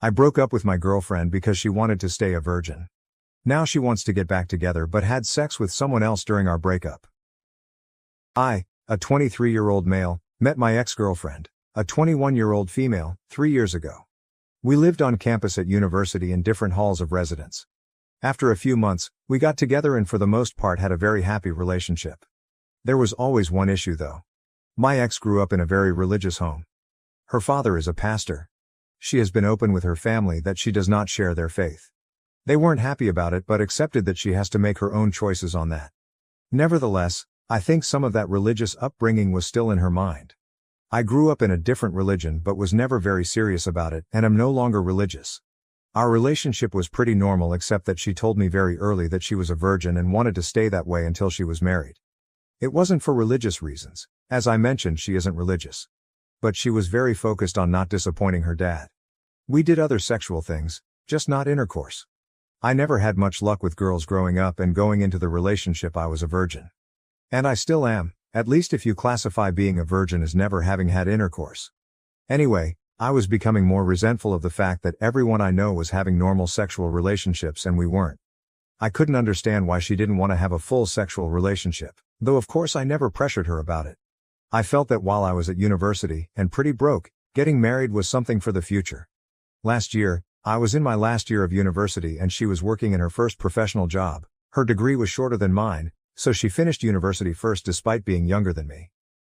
I broke up with my girlfriend because she wanted to stay a virgin. Now she wants to get back together but had sex with someone else during our breakup. I, a 23-year-old male, met my ex-girlfriend, a 21-year-old female, 3 years ago. We lived on campus at university in different halls of residence. After a few months, we got together and for the most part had a very happy relationship. There was always one issue though. My ex grew up in a very religious home. Her father is a pastor. She has been open with her family that she does not share their faith. They weren't happy about it but accepted that she has to make her own choices on that. Nevertheless, I think some of that religious upbringing was still in her mind. I grew up in a different religion but was never very serious about it and am no longer religious. Our relationship was pretty normal except that she told me very early that she was a virgin and wanted to stay that way until she was married. It wasn't for religious reasons. As I mentioned, she isn't religious. But she was very focused on not disappointing her dad. We did other sexual things, just not intercourse. I never had much luck with girls growing up and going into the relationship I was a virgin. And I still am, at least if you classify being a virgin as never having had intercourse. Anyway, I was becoming more resentful of the fact that everyone I know was having normal sexual relationships and we weren't. I couldn't understand why she didn't want to have a full sexual relationship, though of course I never pressured her about it. I felt that while I was at university and pretty broke, getting married was something for the future. Last year, I was in my last year of university and she was working in her first professional job. Her degree was shorter than mine, so she finished university first despite being younger than me.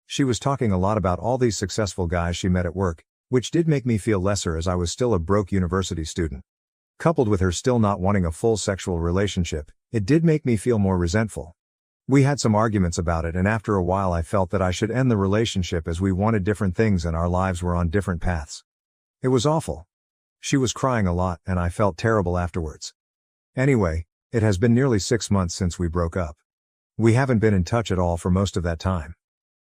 She was talking a lot about all these successful guys she met at work, which did make me feel lesser as I was still a broke university student. Coupled with her still not wanting a full sexual relationship, it did make me feel more resentful. We had some arguments about it and after a while I felt that I should end the relationship as we wanted different things and our lives were on different paths. It was awful. She was crying a lot and I felt terrible afterwards. Anyway, it has been nearly 6 months since we broke up. We haven't been in touch at all for most of that time.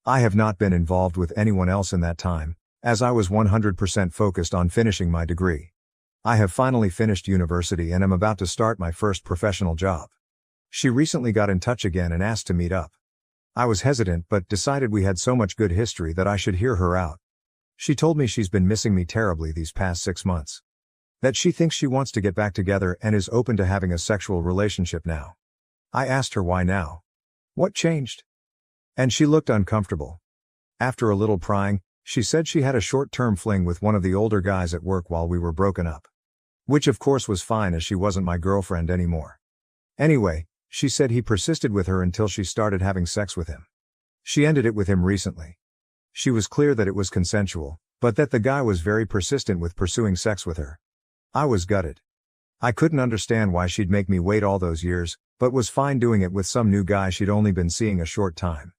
I have not been involved with anyone else in that time, as I was 100% focused on finishing my degree. I have finally finished university and am about to start my first professional job. She recently got in touch again and asked to meet up. I was hesitant but decided we had so much good history that I should hear her out. She told me she's been missing me terribly these past 6 months. That she thinks she wants to get back together and is open to having a sexual relationship now. I asked her why now. What changed? And she looked uncomfortable. After a little prying, she said she had a short-term fling with one of the older guys at work while we were broken up. Which of course was fine as she wasn't my girlfriend anymore. Anyway, she said he persisted with her until she started having sex with him. She ended it with him recently. She was clear that it was consensual, but that the guy was very persistent with pursuing sex with her. I was gutted. I couldn't understand why she'd make me wait all those years, but was fine doing it with some new guy she'd only been seeing a short time.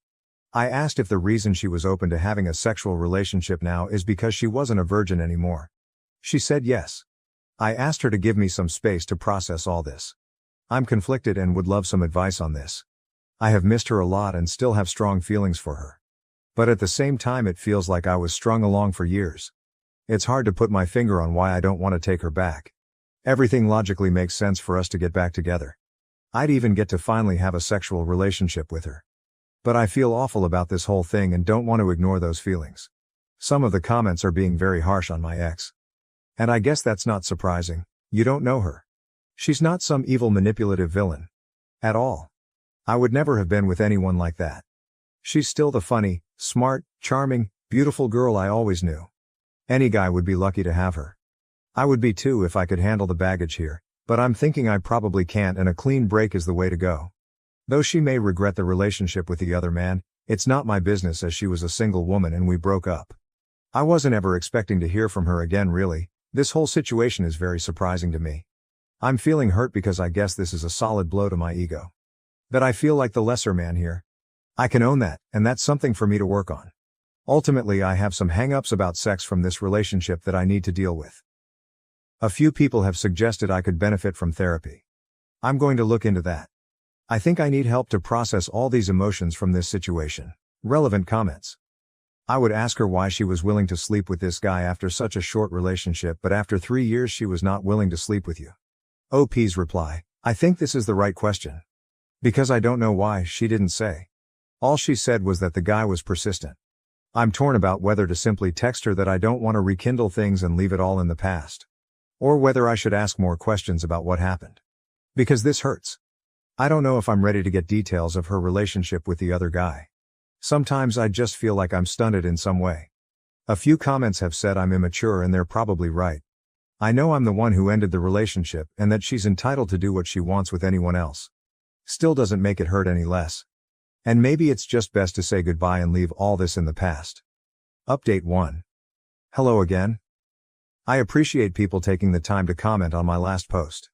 I asked if the reason she was open to having a sexual relationship now is because she wasn't a virgin anymore. She said yes. I asked her to give me some space to process all this. I'm conflicted and would love some advice on this. I have missed her a lot and still have strong feelings for her. But at the same time it feels like I was strung along for years. It's hard to put my finger on why I don't want to take her back. Everything logically makes sense for us to get back together. I'd even get to finally have a sexual relationship with her. But I feel awful about this whole thing and don't want to ignore those feelings. Some of the comments are being very harsh on my ex. And I guess that's not surprising. You don't know her. She's not some evil manipulative villain. At all. I would never have been with anyone like that. She's still the funny, smart, charming, beautiful girl I always knew. Any guy would be lucky to have her. I would be too if I could handle the baggage here, but I'm thinking I probably can't and a clean break is the way to go. Though she may regret the relationship with the other man, it's not my business as she was a single woman and we broke up. I wasn't ever expecting to hear from her again really. This whole situation is very surprising to me. I'm feeling hurt because I guess this is a solid blow to my ego. That I feel like the lesser man here. I can own that, and that's something for me to work on. Ultimately I have some hang-ups about sex from this relationship that I need to deal with. A few people have suggested I could benefit from therapy. I'm going to look into that. I think I need help to process all these emotions from this situation. Relevant comments. I would ask her why she was willing to sleep with this guy after such a short relationship but after 3 years she was not willing to sleep with you. OP's reply, I think this is the right question. Because I don't know why, she didn't say. All she said was that the guy was persistent. I'm torn about whether to simply text her that I don't want to rekindle things and leave it all in the past. Or whether I should ask more questions about what happened. Because this hurts. I don't know if I'm ready to get details of her relationship with the other guy. Sometimes I just feel like I'm stunted in some way. A few comments have said I'm immature, and they're probably right. I know I'm the one who ended the relationship and that she's entitled to do what she wants with anyone else. Still doesn't make it hurt any less. And maybe it's just best to say goodbye and leave all this in the past. Update 1. Hello again. I appreciate people taking the time to comment on my last post.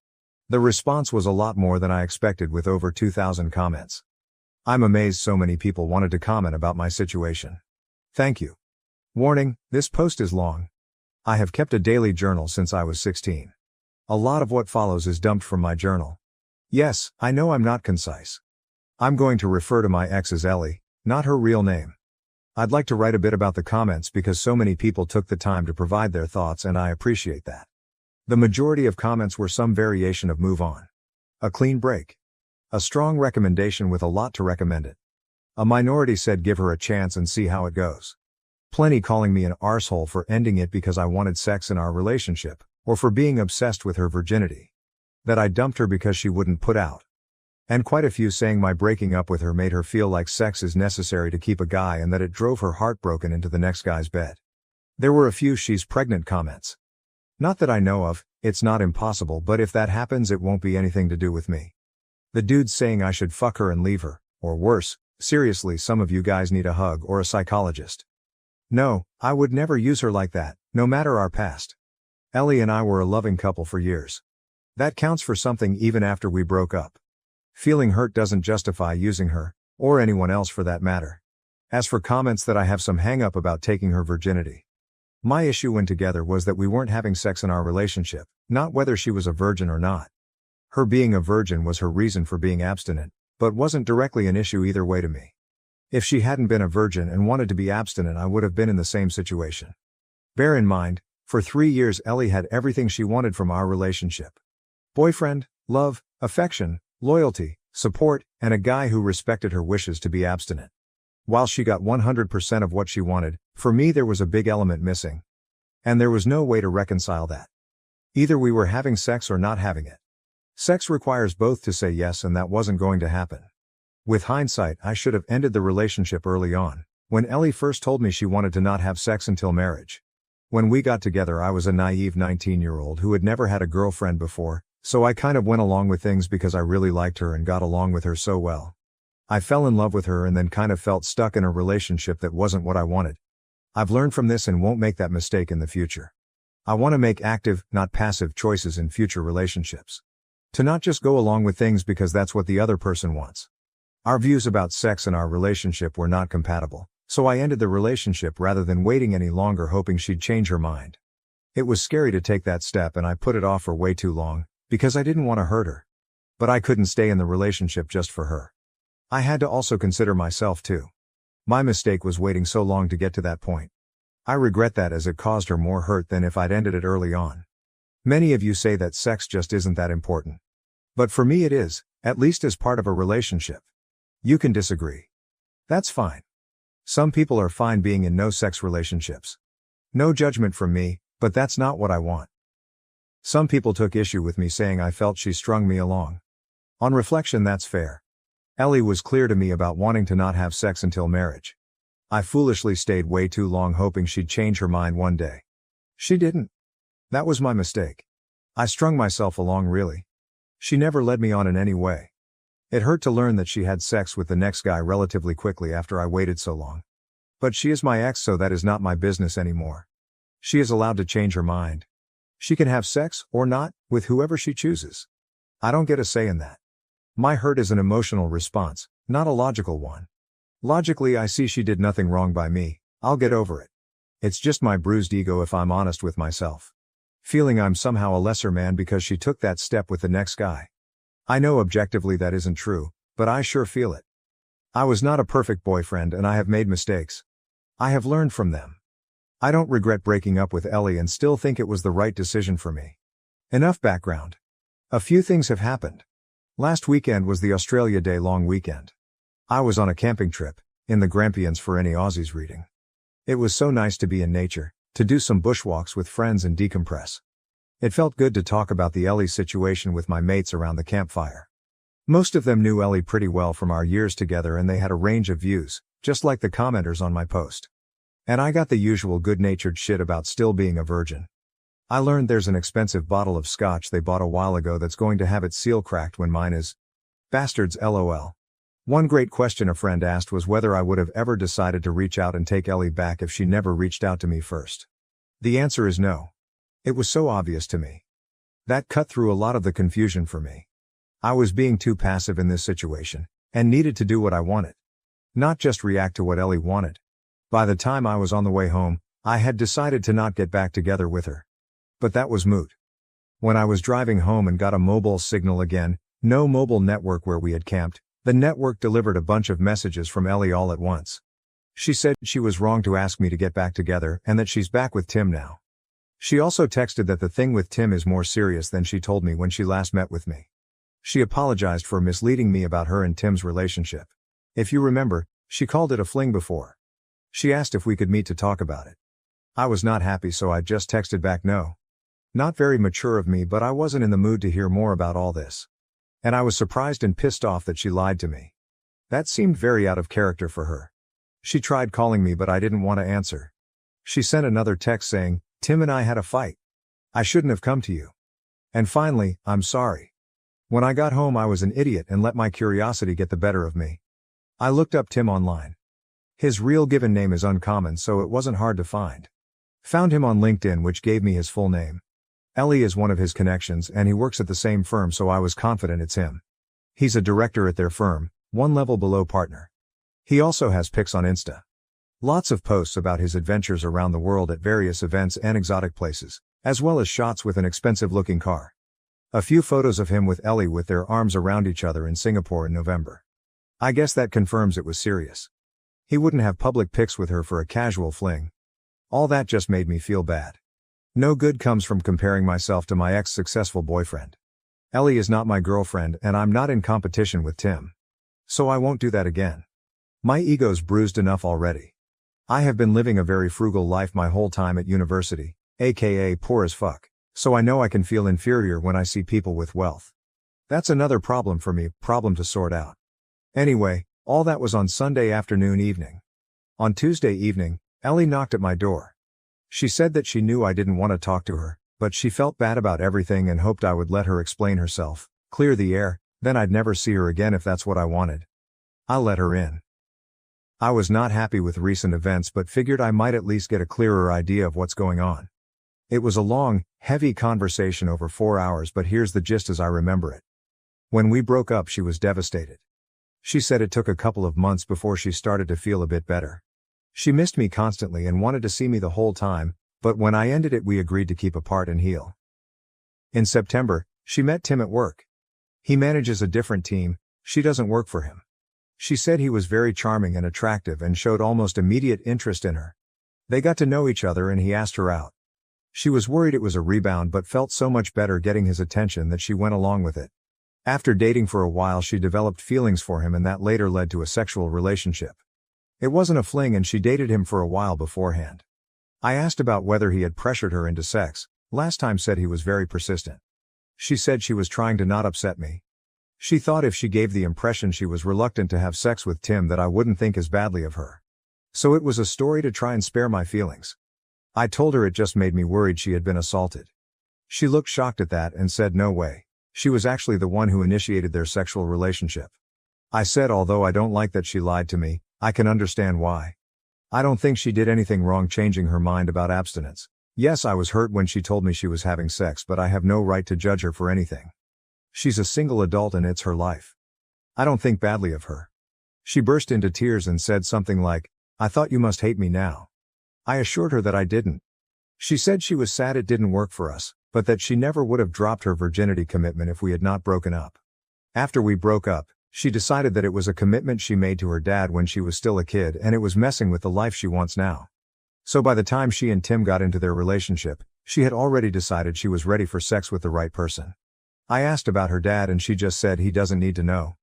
The response was a lot more than I expected, with over 2,000 comments. I'm amazed so many people wanted to comment about my situation. Thank you. Warning, this post is long. I have kept a daily journal since I was 16. A lot of what follows is dumped from my journal. Yes, I know I'm not concise. I'm going to refer to my ex as Ellie, not her real name. I'd like to write a bit about the comments because so many people took the time to provide their thoughts, and I appreciate that. The majority of comments were some variation of move on. A clean break. A strong recommendation with a lot to recommend it. A minority said give her a chance and see how it goes. Plenty calling me an arsehole for ending it because I wanted sex in our relationship, or for being obsessed with her virginity. That I dumped her because she wouldn't put out. And quite a few saying my breaking up with her made her feel like sex is necessary to keep a guy, and that it drove her heartbroken into the next guy's bed. There were a few she's pregnant comments. Not that I know of, it's not impossible, but if that happens it won't be anything to do with me. The dudes saying I should fuck her and leave her, or worse, seriously, some of you guys need a hug or a psychologist. No, I would never use her like that, no matter our past. Ellie and I were a loving couple for years. That counts for something even after we broke up. Feeling hurt doesn't justify using her, or anyone else for that matter. As for comments that I have some hang up about taking her virginity. My issue when together was that we weren't having sex in our relationship, not whether she was a virgin or not. Her being a virgin was her reason for being abstinent, but wasn't directly an issue either way to me. If she hadn't been a virgin and wanted to be abstinent, I would have been in the same situation. Bear in mind, for 3 years Ellie had everything she wanted from our relationship. Boyfriend, love, affection, loyalty, support, and a guy who respected her wishes to be abstinent. While she got 100% of what she wanted, for me there was a big element missing. And there was no way to reconcile that. Either we were having sex or not having it. Sex requires both to say yes, and that wasn't going to happen. With hindsight, I should have ended the relationship early on, when Ellie first told me she wanted to not have sex until marriage. When we got together I was a naive 19-year-old who had never had a girlfriend before, so I kind of went along with things because I really liked her and got along with her so well. I fell in love with her and then kind of felt stuck in a relationship that wasn't what I wanted. I've learned from this and won't make that mistake in the future. I want to make active, not passive choices in future relationships. To not just go along with things because that's what the other person wants. Our views about sex in our relationship were not compatible, so I ended the relationship rather than waiting any longer hoping she'd change her mind. It was scary to take that step and I put it off for way too long, because I didn't want to hurt her. But I couldn't stay in the relationship just for her. I had to also consider myself too. My mistake was waiting so long to get to that point. I regret that, as it caused her more hurt than if I'd ended it early on. Many of you say that sex just isn't that important. But for me it is, at least as part of a relationship. You can disagree. That's fine. Some people are fine being in no-sex relationships. No judgment from me, but that's not what I want. Some people took issue with me saying I felt she strung me along. On reflection, that's fair. Ellie was clear to me about wanting to not have sex until marriage. I foolishly stayed way too long hoping she'd change her mind one day. She didn't. That was my mistake. I strung myself along, really. She never led me on in any way. It hurt to learn that she had sex with the next guy relatively quickly after I waited so long. But she is my ex, so that is not my business anymore. She is allowed to change her mind. She can have sex, or not, with whoever she chooses. I don't get a say in that. My hurt is an emotional response, not a logical one. Logically, I see she did nothing wrong by me. I'll get over it. It's just my bruised ego if I'm honest with myself. Feeling I'm somehow a lesser man because she took that step with the next guy. I know objectively that isn't true, but I sure feel it. I was not a perfect boyfriend and I have made mistakes. I have learned from them. I don't regret breaking up with Ellie and still think it was the right decision for me. Enough background. A few things have happened. Last weekend was the Australia Day long weekend. I was on a camping trip, in the Grampians for any Aussies reading. It was so nice to be in nature, to do some bushwalks with friends and decompress. It felt good to talk about the Ellie situation with my mates around the campfire. Most of them knew Ellie pretty well from our years together and they had a range of views, just like the commenters on my post. And I got the usual good-natured shit about still being a virgin. I learned there's an expensive bottle of scotch they bought a while ago that's going to have its seal cracked when mine is. Bastards lol. One great question a friend asked was whether I would have ever decided to reach out and take Ellie back if she never reached out to me first. The answer is no. It was so obvious to me. That cut through a lot of the confusion for me. I was being too passive in this situation, and needed to do what I wanted. Not just react to what Ellie wanted. By the time I was on the way home, I had decided to not get back together with her. But that was moot. When I was driving home and got a mobile signal again, no mobile network where we had camped, the network delivered a bunch of messages from Ellie all at once. She said she was wrong to ask me to get back together and that she's back with Tim now. She also texted that the thing with Tim is more serious than she told me when she last met with me. She apologized for misleading me about her and Tim's relationship. If you remember, she called it a fling before. She asked if we could meet to talk about it. I was not happy so I just texted back no. Not very mature of me but I wasn't in the mood to hear more about all this. And I was surprised and pissed off that she lied to me. That seemed very out of character for her. She tried calling me but I didn't want to answer. She sent another text saying, Tim and I had a fight. I shouldn't have come to you. And finally, I'm sorry. When I got home I was an idiot and let my curiosity get the better of me. I looked up Tim online. His real given name is uncommon so it wasn't hard to find. Found him on LinkedIn which gave me his full name. Ellie is one of his connections and he works at the same firm so I was confident it's him. He's a director at their firm, one level below partner. He also has pics on Insta. Lots of posts about his adventures around the world at various events and exotic places, as well as shots with an expensive-looking car. A few photos of him with Ellie with their arms around each other in Singapore in November. I guess that confirms it was serious. He wouldn't have public pics with her for a casual fling. All that just made me feel bad. No good comes from comparing myself to my ex-successful boyfriend. Ellie is not my girlfriend and I'm not in competition with Tim. So I won't do that again. My ego's bruised enough already. I have been living a very frugal life my whole time at university, aka poor as fuck, so I know I can feel inferior when I see people with wealth. That's another problem for me, problem to sort out. Anyway, all that was on Sunday evening. On Tuesday evening, Ellie knocked at my door. She said that she knew I didn't want to talk to her, but she felt bad about everything and hoped I would let her explain herself, clear the air, then I'd never see her again if that's what I wanted. I let her in. I was not happy with recent events but figured I might at least get a clearer idea of what's going on. It was a long, heavy conversation over 4 hours but here's the gist as I remember it. When we broke up she was devastated. She said it took a couple of months before she started to feel a bit better. She missed me constantly and wanted to see me the whole time, but when I ended it we agreed to keep apart and heal. In September, she met Tim at work. He manages a different team, she doesn't work for him. She said he was very charming and attractive and showed almost immediate interest in her. They got to know each other and he asked her out. She was worried it was a rebound but felt so much better getting his attention that she went along with it. After dating for a while she developed feelings for him and that later led to a sexual relationship. It wasn't a fling and she dated him for a while beforehand. I asked about whether he had pressured her into sex, last time said he was very persistent. She said she was trying to not upset me. She thought if she gave the impression she was reluctant to have sex with Tim that I wouldn't think as badly of her. So it was a story to try and spare my feelings. I told her it just made me worried she had been assaulted. She looked shocked at that and said no way, she was actually the one who initiated their sexual relationship. I said although I don't like that she lied to me, I can understand why. I don't think she did anything wrong changing her mind about abstinence. Yes, I was hurt when she told me she was having sex but I have no right to judge her for anything. She's a single adult and it's her life. I don't think badly of her. She burst into tears and said something like, I thought you must hate me now. I assured her that I didn't. She said she was sad it didn't work for us, but that she never would have dropped her virginity commitment if we had not broken up. After we broke up, she decided that it was a commitment she made to her dad when she was still a kid and it was messing with the life she wants now. So by the time she and Tim got into their relationship, she had already decided she was ready for sex with the right person. I asked about her dad and she just said he doesn't need to know.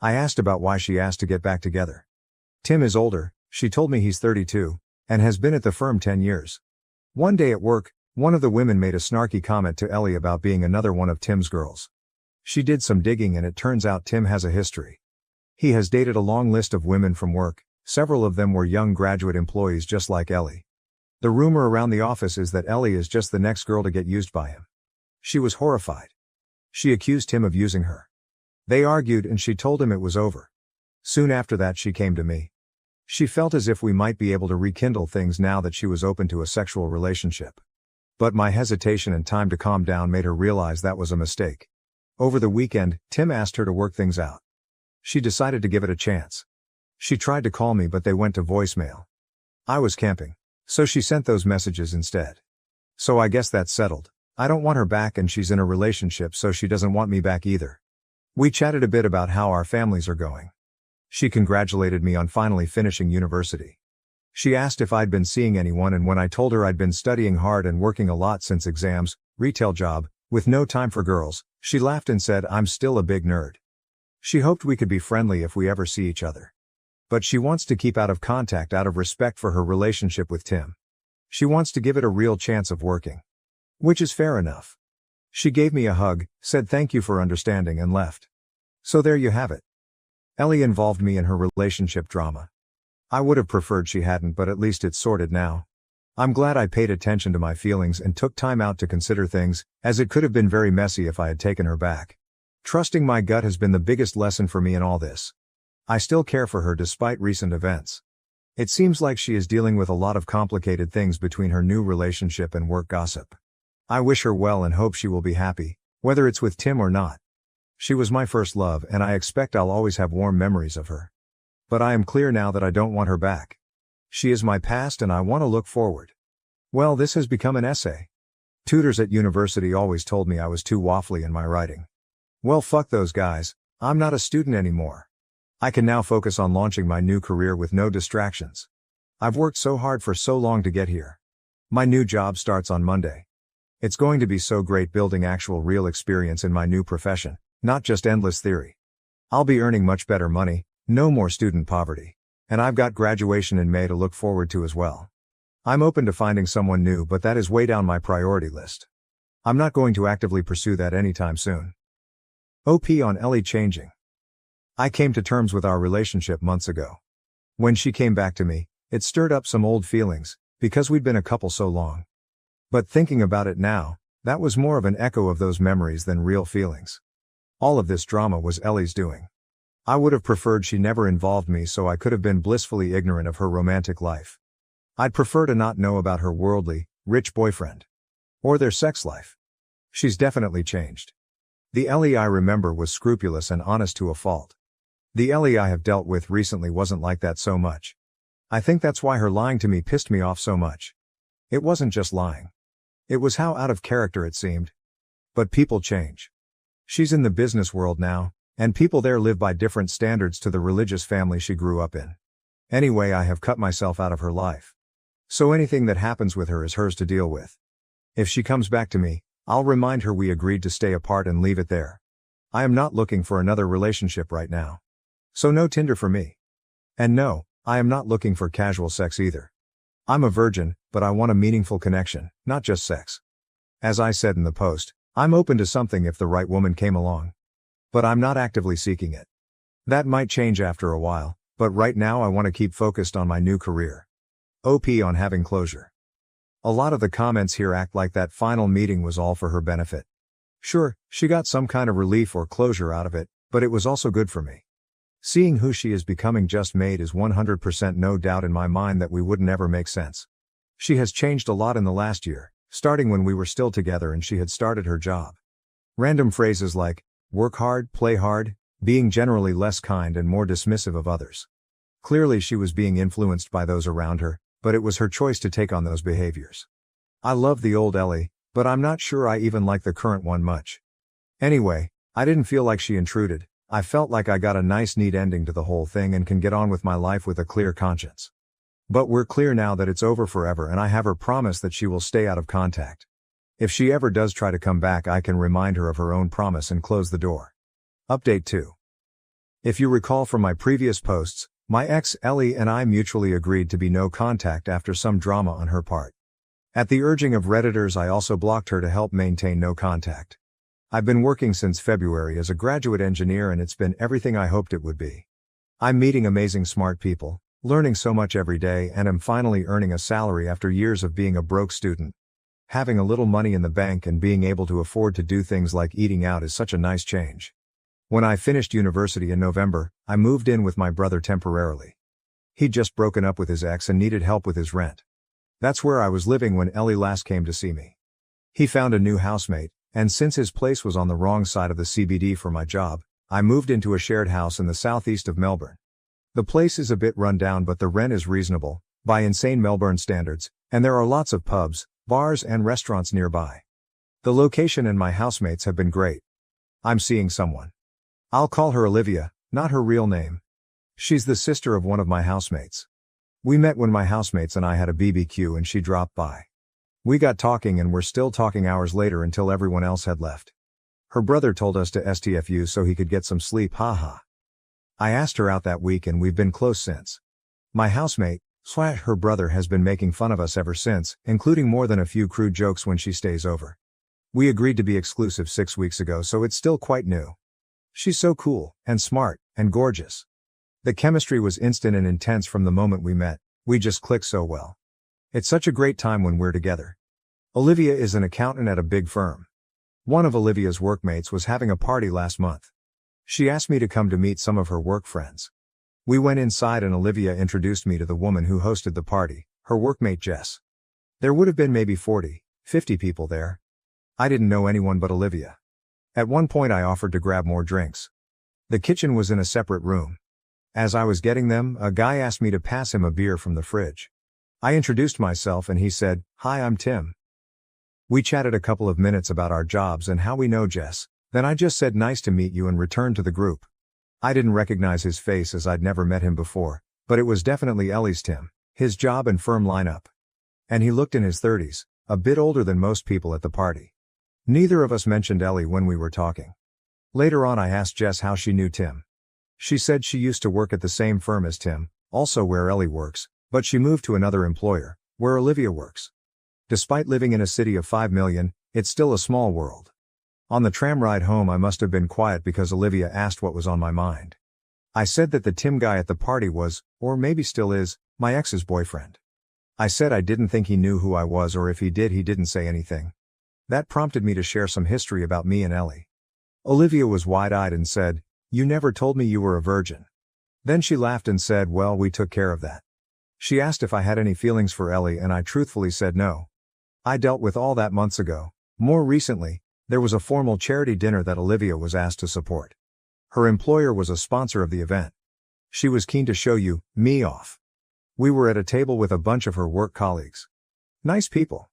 I asked about why she asked to get back together. Tim is older, she told me he's 32, and has been at the firm 10 years. One day at work, One of the women made a snarky comment to Ellie about being another one of Tim's girls. She did some digging and it turns out Tim has a history. He has dated a long list of women from work, several of them were young graduate employees just like Ellie. The rumor around the office is that Ellie is just the next girl to get used by him. She was horrified. She accused him of using her. They argued and she told him it was over. Soon after that she came to me. She felt as if we might be able to rekindle things now that she was open to a sexual relationship. But my hesitation and time to calm down made her realize that was a mistake. Over the weekend, Tim asked her to work things out. She decided to give it a chance. She tried to call me but they went to voicemail. I was camping. So she sent those messages instead. So I guess that's settled. I don't want her back and she's in a relationship so she doesn't want me back either. We chatted a bit about how our families are going. She congratulated me on finally finishing university. She asked if I'd been seeing anyone and when I told her I'd been studying hard and working a lot since exams, retail job, with no time for girls, she laughed and said I'm still a big nerd. She hoped we could be friendly if we ever see each other. But she wants to keep out of contact out of respect for her relationship with Tim. She wants to give it a real chance of working. Which is fair enough. She gave me a hug, said thank you for understanding and left. So there you have it. Ellie involved me in her relationship drama. I would have preferred she hadn't but at least it's sorted now. I'm glad I paid attention to my feelings and took time out to consider things, as it could have been very messy if I had taken her back. Trusting my gut has been the biggest lesson for me in all this. I still care for her despite recent events. It seems like she is dealing with a lot of complicated things between her new relationship and work gossip. I wish her well and hope she will be happy, whether it's with Tim or not. She was my first love and I expect I'll always have warm memories of her. But I am clear now that I don't want her back. She is my past and I want to look forward. Well, this has become an essay. Tutors at university always told me I was too waffly in my writing. Well, fuck those guys, I'm not a student anymore. I can now focus on launching my new career with no distractions. I've worked so hard for so long to get here. My new job starts on Monday. It's going to be so great building actual real experience in my new profession, not just endless theory. I'll be earning much better money, no more student poverty. And I've got graduation in May to look forward to as well. I'm open to finding someone new but that is way down my priority list. I'm not going to actively pursue that anytime soon. OP on Ellie changing. I came to terms with our relationship months ago. When she came back to me, it stirred up some old feelings, because we'd been a couple so long. But thinking about it now, that was more of an echo of those memories than real feelings. All of this drama was Ellie's doing. I would have preferred she never involved me so I could have been blissfully ignorant of her romantic life. I'd prefer to not know about her worldly, rich boyfriend. Or their sex life. She's definitely changed. The Ellie I remember was scrupulous and honest to a fault. The Ellie I have dealt with recently wasn't like that so much. I think that's why her lying to me pissed me off so much. It wasn't just lying. It was how out of character it seemed. But people change. She's in the business world now, and people there live by different standards to the religious family she grew up in. Anyway, I have cut myself out of her life. So anything that happens with her is hers to deal with. If she comes back to me, I'll remind her we agreed to stay apart and leave it there. I am not looking for another relationship right now. So no Tinder for me. And no, I am not looking for casual sex either. I'm a virgin, but I want a meaningful connection, not just sex. As I said in the post, I'm open to something if the right woman came along. But I'm not actively seeking it. That might change after a while, but right now I want to keep focused on my new career. OP on having closure. A lot of the comments here act like that final meeting was all for her benefit. Sure, she got some kind of relief or closure out of it, but it was also good for me. Seeing who she is becoming just made is 100% no doubt in my mind that we wouldn't ever make sense. She has changed a lot in the last year, starting when we were still together and she had started her job. Random phrases like, work hard, play hard, being generally less kind and more dismissive of others. Clearly she was being influenced by those around her, but it was her choice to take on those behaviors. I love the old Ellie, but I'm not sure I even like the current one much. Anyway, I didn't feel like she intruded. I felt like I got a nice neat ending to the whole thing and can get on with my life with a clear conscience. But we're clear now that it's over forever and I have her promise that she will stay out of contact. If she ever does try to come back I can remind her of her own promise and close the door. Update 2. If you recall from my previous posts, my ex Ellie and I mutually agreed to be no contact after some drama on her part. At the urging of Redditors, I also blocked her to help maintain no contact. I've been working since February as a graduate engineer and it's been everything I hoped it would be. I'm meeting amazing smart people, learning so much every day, and am finally earning a salary after years of being a broke student. Having a little money in the bank and being able to afford to do things like eating out is such a nice change. When I finished university in November, I moved in with my brother temporarily. He'd just broken up with his ex and needed help with his rent. That's where I was living when Ellie last came to see me. He found a new housemate, and since his place was on the wrong side of the CBD for my job, I moved into a shared house in the southeast of Melbourne. The place is a bit run down, but the rent is reasonable, by insane Melbourne standards, and there are lots of pubs, bars and restaurants nearby. The location and my housemates have been great. I'm seeing someone. I'll call her Olivia, not her real name. She's the sister of one of my housemates. We met when my housemates and I had a BBQ and she dropped by. We got talking and were still talking hours later until everyone else had left. Her brother told us to STFU so he could get some sleep, haha. I asked her out that week and we've been close since. My housemate, her brother, has been making fun of us ever since, including more than a few crude jokes when she stays over. We agreed to be exclusive 6 weeks ago, so it's still quite new. She's so cool, and smart, and gorgeous. The chemistry was instant and intense from the moment we met. We just clicked so well. It's such a great time when we're together. Olivia is an accountant at a big firm. One of Olivia's workmates was having a party last month. She asked me to come to meet some of her work friends. We went inside and Olivia introduced me to the woman who hosted the party, her workmate Jess. There would have been maybe 40, 50 people there. I didn't know anyone but Olivia. At one point I offered to grab more drinks. The kitchen was in a separate room. As I was getting them, a guy asked me to pass him a beer from the fridge. I introduced myself and he said, "Hi, I'm Tim." We chatted a couple of minutes about our jobs and how we know Jess, then I just said nice to meet you and returned to the group. I didn't recognize his face as I'd never met him before, but it was definitely Ellie's Tim, his job and firm lineup. And he looked in his 30s, a bit older than most people at the party. Neither of us mentioned Ellie when we were talking. Later on I asked Jess how she knew Tim. She said she used to work at the same firm as Tim, also where Ellie works, but she moved to another employer, where Olivia works. Despite living in a city of 5 million, it's still a small world. On the tram ride home I must have been quiet because Olivia asked what was on my mind. I said that the Tim guy at the party was, or maybe still is, my ex's boyfriend. I said I didn't think he knew who I was, or if he did he didn't say anything. That prompted me to share some history about me and Ellie. Olivia was wide-eyed and said, "You never told me you were a virgin." Then she laughed and said, "Well, we took care of that." She asked if I had any feelings for Ellie and I truthfully said no. I dealt with all that months ago. More recently, there was a formal charity dinner that Olivia was asked to support. Her employer was a sponsor of the event. She was keen to show me off. We were at a table with a bunch of her work colleagues. Nice people.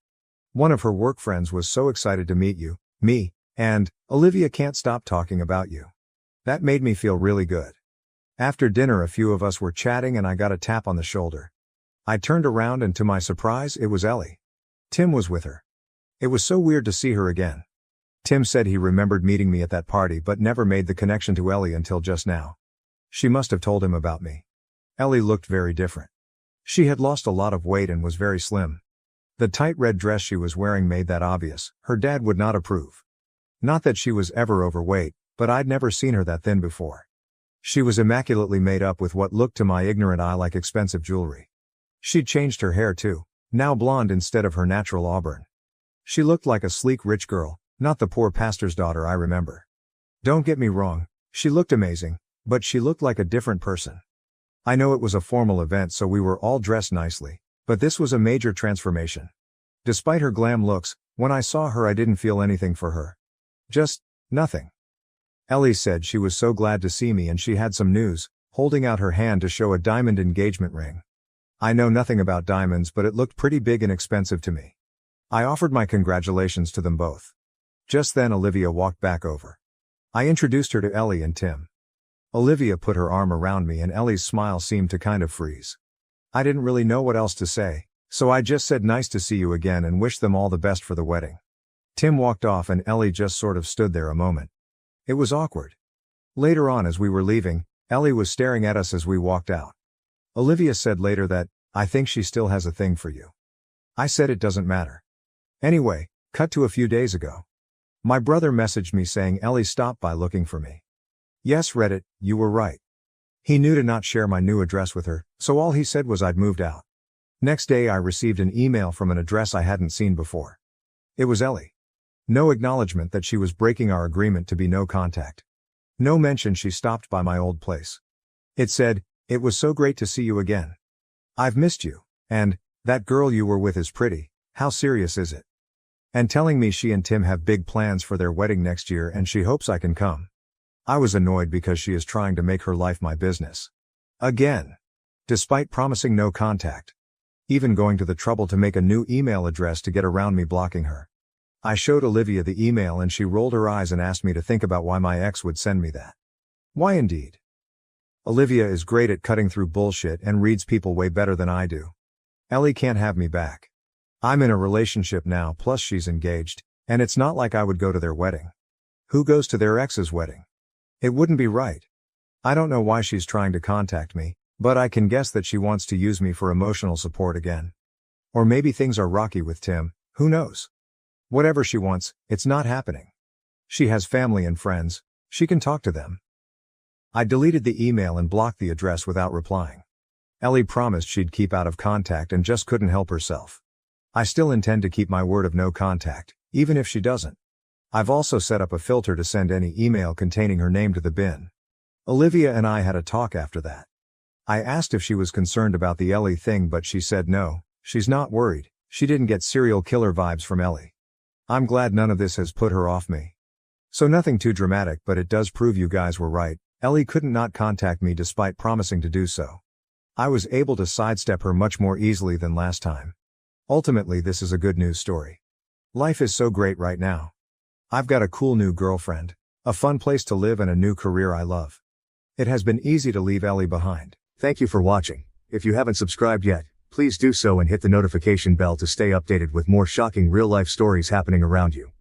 One of her work friends was so excited to meet me, and Olivia can't stop talking about you. That made me feel really good. After dinner a few of us were chatting and I got a tap on the shoulder. I turned around and to my surprise it was Ellie. Tim was with her. It was so weird to see her again. Tim said he remembered meeting me at that party but never made the connection to Ellie until just now. She must have told him about me. Ellie looked very different. She had lost a lot of weight and was very slim. The tight red dress she was wearing made that obvious. Her dad would not approve. Not that she was ever overweight, but I'd never seen her that thin before. She was immaculately made up with what looked to my ignorant eye like expensive jewelry. She'd changed her hair too, now blonde instead of her natural auburn. She looked like a sleek rich girl, not the poor pastor's daughter I remember. Don't get me wrong, she looked amazing, but she looked like a different person. I know it was a formal event so we were all dressed nicely, but this was a major transformation. Despite her glam looks, when I saw her I didn't feel anything for her. Just nothing. Ellie said she was so glad to see me and she had some news, holding out her hand to show a diamond engagement ring. I know nothing about diamonds but it looked pretty big and expensive to me. I offered my congratulations to them both. Just then Olivia walked back over. I introduced her to Ellie and Tim. Olivia put her arm around me and Ellie's smile seemed to kind of freeze. I didn't really know what else to say, so I just said nice to see you again and wished them all the best for the wedding. Tim walked off and Ellie just sort of stood there a moment. It was awkward. Later on as we were leaving, Ellie was staring at us as we walked out. Olivia said later that, "I think she still has a thing for you." I said it doesn't matter. Anyway, cut to a few days ago. My brother messaged me saying Ellie stopped by looking for me. Yes, Reddit, you were right. He knew to not share my new address with her, so all he said was I'd moved out. Next day I received an email from an address I hadn't seen before. It was Ellie. No acknowledgement that she was breaking our agreement to be no contact. No mention she stopped by my old place. It said, "It was so great to see you again. I've missed you," and, "That girl you were with is pretty, how serious is it?" And telling me she and Tim have big plans for their wedding next year and she hopes I can come. I was annoyed because she is trying to make her life my business. Again. Despite promising no contact. Even going to the trouble to make a new email address to get around me blocking her. I showed Olivia the email and she rolled her eyes and asked me to think about why my ex would send me that. Why indeed? Olivia is great at cutting through bullshit and reads people way better than I do. Ellie can't have me back. I'm in a relationship now, plus she's engaged, and it's not like I would go to their wedding. Who goes to their ex's wedding? It wouldn't be right. I don't know why she's trying to contact me, but I can guess that she wants to use me for emotional support again. Or maybe things are rocky with Tim, who knows? Whatever she wants, it's not happening. She has family and friends, she can talk to them. I deleted the email and blocked the address without replying. Ellie promised she'd keep out of contact and just couldn't help herself. I still intend to keep my word of no contact, even if she doesn't. I've also set up a filter to send any email containing her name to the bin. Olivia and I had a talk after that. I asked if she was concerned about the Ellie thing, but she said no, she's not worried, she didn't get serial killer vibes from Ellie. I'm glad none of this has put her off me. So nothing too dramatic, but it does prove you guys were right. Ellie couldn't not contact me despite promising to do so. I was able to sidestep her much more easily than last time. Ultimately, this is a good news story. Life is so great right now. I've got a cool new girlfriend, a fun place to live and a new career I love. It has been easy to leave Ellie behind. Thank you for watching. If you haven't subscribed yet, please do so and hit the notification bell to stay updated with more shocking real-life stories happening around you.